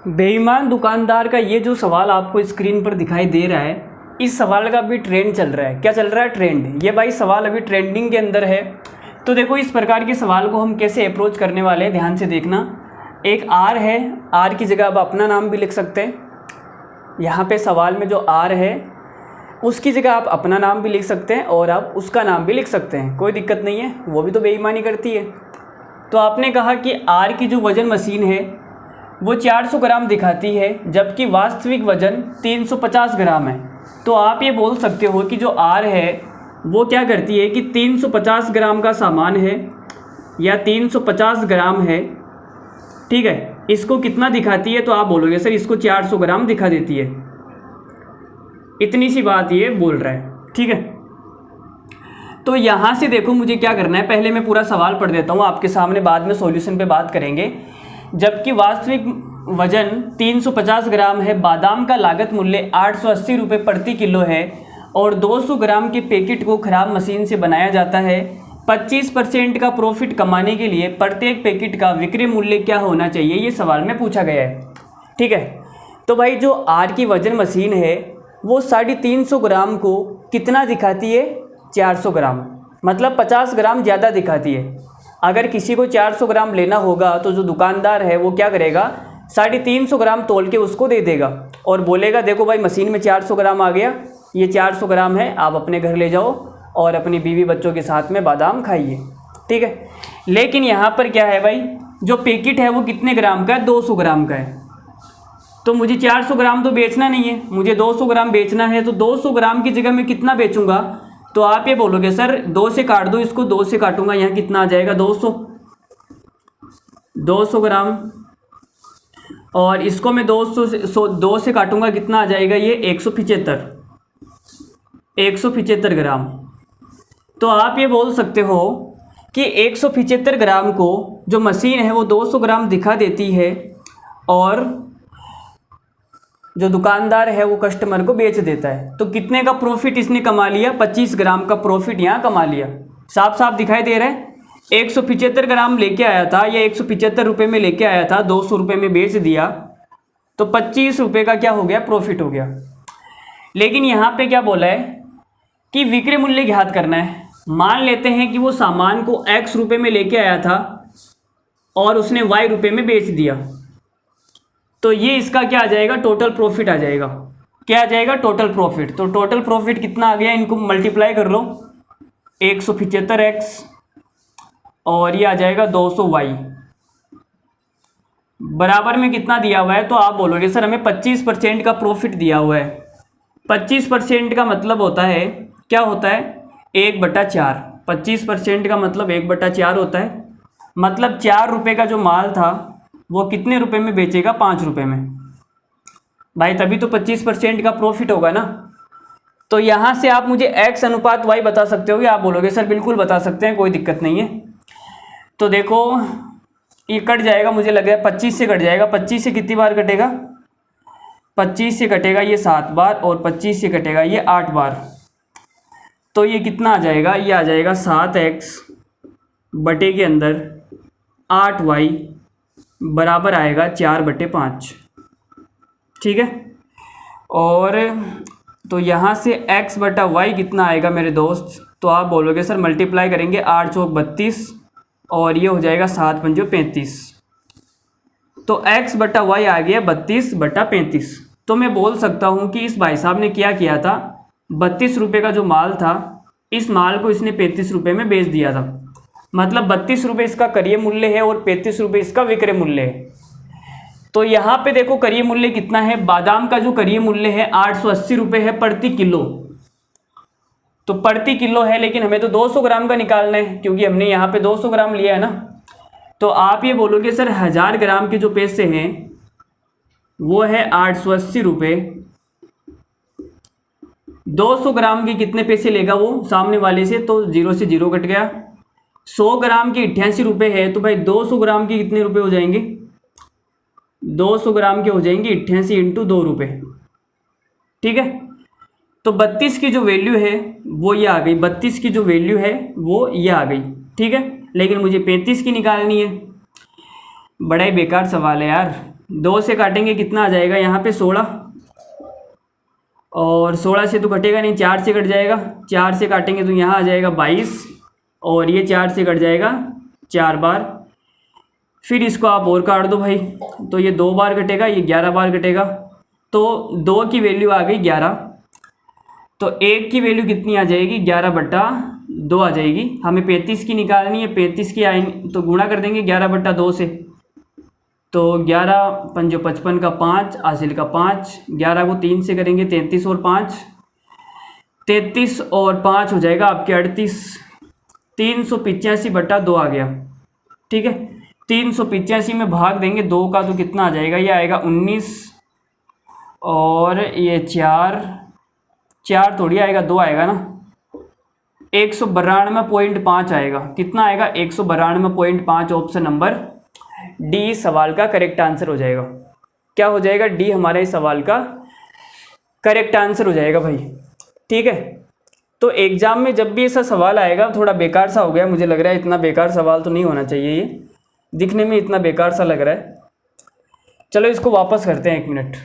बेईमान दुकानदार का ये जो सवाल आपको स्क्रीन पर दिखाई दे रहा है, इस सवाल का भी ट्रेंड चल रहा है। क्या चल रहा है? ट्रेंड। ये भाई सवाल अभी ट्रेंडिंग के अंदर है। तो देखो इस प्रकार के सवाल को हम कैसे अप्रोच करने वाले हैं, ध्यान से देखना। एक आर है, आर की जगह आप अपना नाम भी लिख सकते हैं। यहाँ पे सवाल में जो आर है उसकी जगह आप अपना नाम भी लिख सकते हैं और आप उसका नाम भी लिख सकते हैं, कोई दिक्कत नहीं है। वो भी तो बेईमानी करती है। तो आपने कहा कि आर की जो वज़न मशीन है वो 400 ग्राम दिखाती है, जबकि वास्तविक वज़न 350 ग्राम है। तो आप ये बोल सकते हो कि जो आर है वो क्या करती है कि 350 ग्राम का सामान है या 350 ग्राम है, ठीक है। इसको कितना दिखाती है? तो आप बोलोगे सर इसको 400 ग्राम दिखा देती है। इतनी सी बात ये बोल रहा है, ठीक है। तो यहाँ से देखो मुझे क्या करना है, पहले मैं पूरा सवाल पढ़ देता हूँ आपके सामने, बाद में सॉल्यूशन पे बात करेंगे। जबकि वास्तविक वजन 350 ग्राम है, बादाम का लागत मूल्य 880 रुपये प्रति किलो है और 200 ग्राम के पैकेट को खराब मशीन से बनाया जाता है। 25% का प्रॉफिट कमाने के लिए प्रत्येक पैकेट का विक्रय मूल्य क्या होना चाहिए, ये सवाल में पूछा गया है, ठीक है। तो भाई जो आर की वजन मशीन है वो 350 ग्राम को कितना दिखाती है? 400 ग्राम, मतलब 50 ग्राम ज़्यादा दिखाती है। अगर किसी को 400 ग्राम लेना होगा तो जो दुकानदार है वो क्या करेगा, 350 ग्राम तोल के उसको दे देगा और बोलेगा देखो भाई मशीन में 400 ग्राम आ गया, ये 400 ग्राम है, आप अपने घर ले जाओ और अपनी बीवी बच्चों के साथ में बादाम खाइए, ठीक है। लेकिन यहाँ पर क्या है भाई, जो पैकेट है वो कितने ग्राम का है? 200 ग्राम का है। तो मुझे 400 ग्राम तो बेचना नहीं है, मुझे 200 ग्राम बेचना है। तो 200 ग्राम की जगह मैं कितना बेचूंगा? तो आप ये बोलोगे सर 2 से काट दो इसको, 2 से काटूंगा, यहाँ कितना आ जाएगा? 200 ग्राम, और इसको मैं 2 से काटूंगा, कितना आ जाएगा? ये 175 ग्राम। तो आप ये बोल सकते हो कि 175 ग्राम को जो मशीन है वो 200 ग्राम दिखा देती है और जो दुकानदार है वो कस्टमर को बेच देता है। तो कितने का प्रॉफिट इसने कमा लिया? 25 ग्राम का प्रॉफिट यहाँ कमा लिया। साफ साफ दिखाई दे रहा है। 175 ग्राम लेके आया था या 175 रुपये में लेके आया था, 200 रुपये में बेच दिया, तो 25 रुपये का क्या हो गया? प्रॉफिट हो गया। लेकिन यहाँ पे क्या बोला है कि विक्रय मूल्य ज्ञात करना है। मान लेते हैं कि वो सामान को X रुपये में लेके आया था और उसने Y रुपये में बेच दिया, तो ये इसका क्या आ जाएगा? टोटल प्रॉफिट आ जाएगा। क्या आ जाएगा? Total profit. तो टोटल प्रॉफिट कितना आ गया? इनको मल्टीप्लाई कर लो, 175x और ये आ जाएगा 200y, बराबर में कितना दिया हुआ है? तो आप बोलोगे सर हमें 25% का प्रॉफिट दिया हुआ है। 25% का मतलब होता है, क्या होता है? 1/4। 25% का मतलब 1/4 होता है। मतलब 4 रुपये का जो माल था वो कितने रुपए में बेचेगा? 5 रुपये में। भाई तभी तो 25% का प्रॉफिट होगा ना। तो यहाँ से आप मुझे x अनुपात y बता सकते हो? आप बोलोगे सर बिल्कुल बता सकते हैं, कोई दिक्कत नहीं है। तो देखो ये कट जाएगा, मुझे लग रहा है 25 से कट जाएगा। 25 से कितनी बार कटेगा? 25 से कटेगा ये 7 बार और 25 से कटेगा ये 8 बार। तो ये कितना आ जाएगा? ये आ जाएगा 7x बटे के अंदर 8y बराबर आएगा 4/5, ठीक है। और तो यहाँ से x/y कितना आएगा मेरे दोस्त? तो आप बोलोगे सर मल्टीप्लाई करेंगे, 8 चौक 32 और ये हो जाएगा 7 पंजो 35। तो x/y आ गया 32/35। तो मैं बोल सकता हूँ कि इस भाई साहब ने क्या किया था, 32 रुपये का जो माल था, इस माल को इसने 35 रुपये में बेच दिया था। मतलब 32 रुपये इसका क्रय मूल्य है और 35 रुपये इसका विक्रय मूल्य है। तो यहाँ पे देखो क्रय मूल्य कितना है? बादाम का जो क्रय मूल्य है 880 रुपये है प्रति किलो। तो प्रति किलो है, लेकिन हमें तो 200 ग्राम का निकालना है क्योंकि हमने यहाँ पे 200 ग्राम लिया है ना। तो आप ये बोलोगे सर 1000 ग्राम के जो पैसे हैं वो है 880 रुपये। 200 ग्राम के कितने पैसे लेगा वो सामने वाले से? तो 0 से 0 कट गया। 100 ग्राम के 88 रुपये है, तो भाई 200 ग्राम के कितने रुपए हो जाएंगे? 200 ग्राम के हो जाएंगे 88 × 2 रुपये, ठीक है। तो 32 की जो वैल्यू है वो ये आ गई, 32 की जो वैल्यू है वो ये आ गई, ठीक है। लेकिन मुझे 35 की निकालनी है। बड़ा ही बेकार सवाल है यार। 2 से काटेंगे कितना आ जाएगा यहाँ पे 16, और 16 से तो कटेगा नहीं, 4 से कट जाएगा, 4 से काटेंगे तो यहाँ आ जाएगा 22, और ये 4 से कट जाएगा 4 बार। फिर इसको आप और काट दो भाई, तो ये 2 बार कटेगा, ये 11 बार कटेगा। तो 2 की वैल्यू आ गई 11, तो 1 की वैल्यू कितनी आ जाएगी 11/2 आ जाएगी। हमें 35 की निकालनी है, 35 की आई तो गुणा कर देंगे 11/2 से, तो 11 पंजो 55 का 5, हासिल का 5, 11 को 3 से करेंगे 33 और 5, 33 और 5 हो जाएगा आपके 38, 385/2 आ गया। ठीक है, 385 में भाग देंगे 2 का तो कितना आ जाएगा, ये आएगा 19, और ये 4 थोड़ी आएगा, 2 आएगा ना, 192.5 आएगा। कितना आएगा 192.5। ऑप्शन नंबर डी सवाल का करेक्ट आंसर हो जाएगा। क्या हो जाएगा, डी हमारे इस सवाल का करेक्ट आंसर हो जाएगा भाई। ठीक है, तो एग्जाम में जब भी ऐसा सवाल आएगा, थोड़ा बेकार सा हो गया मुझे लग रहा है, इतना बेकार सवाल तो नहीं होना चाहिए, ये दिखने में इतना बेकार सा लग रहा है। चलो इसको वापस करते हैं 1 मिनट।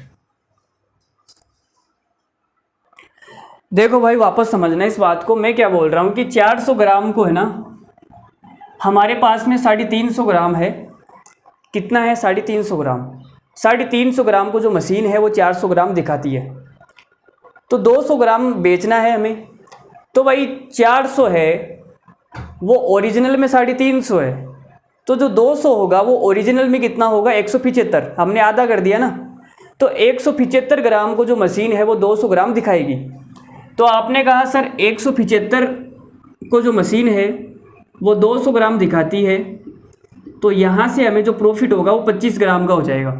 देखो भाई, वापस समझना इस बात को, मैं क्या बोल रहा हूँ कि 400 ग्राम को है ना, हमारे पास में 350 ग्राम है। कितना है 350 ग्राम। 350 ग्राम को जो मशीन है वो 400 ग्राम दिखाती है, तो 200 ग्राम बेचना है हमें। तो भाई 400 है वो ओरिजिनल में 350 है, तो जो 200 होगा वो ओरिजिनल में कितना होगा 175, हमने आधा कर दिया ना। तो 175 ग्राम को जो मशीन है वो 200 ग्राम दिखाएगी। तो आपने कहा सर 175 को जो मशीन है वो 200 ग्राम दिखाती है, तो यहाँ से हमें जो प्रॉफिट होगा वो 25 ग्राम का हो जाएगा।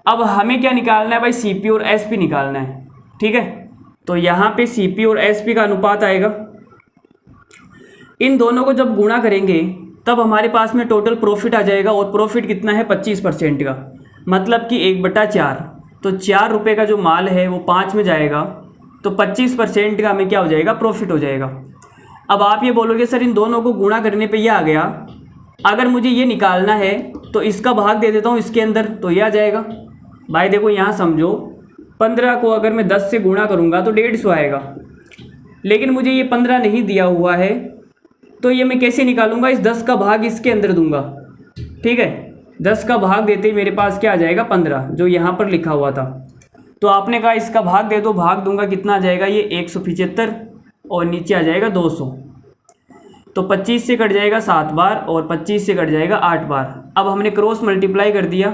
अब हमें क्या निकालना है भाई, सीपी और एसपी निकालना है। ठीक है, तो यहाँ पे सीपी और एसपी का अनुपात आएगा। इन दोनों को जब गुणा करेंगे तब हमारे पास में टोटल प्रॉफिट आ जाएगा, और प्रॉफिट कितना है 25% का, मतलब कि 1/4। तो 4 रुपये का जो माल है वो 5 में जाएगा, तो 25% का हमें क्या हो जाएगा, प्रॉफिट हो जाएगा। अब आप ये बोलोगे सर इन दोनों को गुणा करने पे ये आ गया, अगर मुझे ये निकालना है तो इसका भाग दे देता हूँ इसके अंदर, तो ये आ जाएगा। भाई देखो यहाँ समझो, 15 को अगर मैं 10 से गुणा करूँगा तो 150 आएगा, लेकिन मुझे ये 15 नहीं दिया हुआ है, तो ये मैं कैसे निकालूंगा, इस 10 का भाग इसके अंदर दूंगा। ठीक है, 10 का भाग देते ही मेरे पास क्या आ जाएगा 15, जो यहाँ पर लिखा हुआ था। तो आपने कहा इसका भाग दे दो, भाग दूंगा, कितना आ जाएगा ये 175, और नीचे आ जाएगा 200। तो 25 से कट जाएगा 7 बार, और 25 से कट जाएगा 8 बार। अब हमने क्रॉस मल्टीप्लाई कर दिया,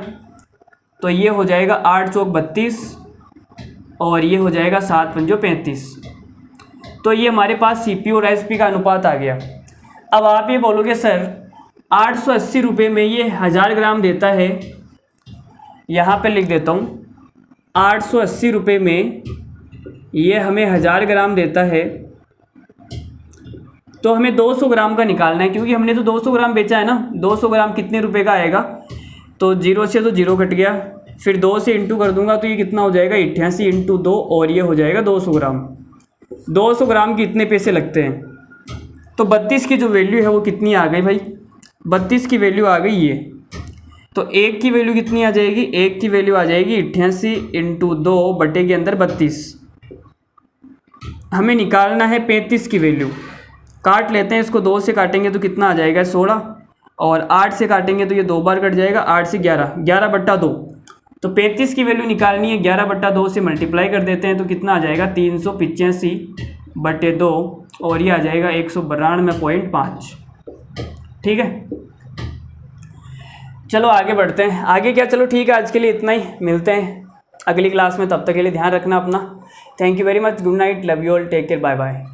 तो ये हो जाएगा 8 चौक 32, और ये हो जाएगा 7 पंजो 35। तो ये हमारे पास सीपी और एसपी का अनुपात आ गया। अब आप ये बोलोगे सर 880 रुपये में ये 1000 ग्राम देता है, यहाँ पे लिख देता हूँ 880 रुपये में ये हमें 1000 ग्राम देता है, तो हमें 200 ग्राम का निकालना है, क्योंकि हमने तो 200 ग्राम बेचा है ना। 200 ग्राम कितने रुपए का आएगा, तो 0 से तो 0 कट गया, फिर 2 से इंटू कर दूंगा तो ये कितना हो जाएगा 88 × 2, और ये हो जाएगा 200 ग्राम। 200 ग्राम के इतने पैसे लगते हैं, तो 32 की जो वैल्यू है वो कितनी आ गई भाई, 32 की वैल्यू आ गई ये। तो 1 की वैल्यू कितनी आ जाएगी, 1 की वैल्यू आ जाएगी 88 × 2 बटे के अंदर 32। हमें निकालना है 35 की वैल्यू। काट लेते हैं इसको, 2 से काटेंगे तो कितना आ जाएगा 16, और 8 से काटेंगे तो ये 2 बार कट जाएगा, 8 से 11, 11/2। तो 35 की वैल्यू निकालनी है, 11/2 से मल्टीप्लाई कर देते हैं तो कितना आ जाएगा 385/2, और ये आ जाएगा 192.5। ठीक है, चलो आगे बढ़ते हैं। आगे क्या, चलो ठीक है, आज के लिए इतना ही, मिलते हैं अगली क्लास में। तब तक के लिए ध्यान रखना अपना। Thank you very much, good night, love you all, take care, bye bye.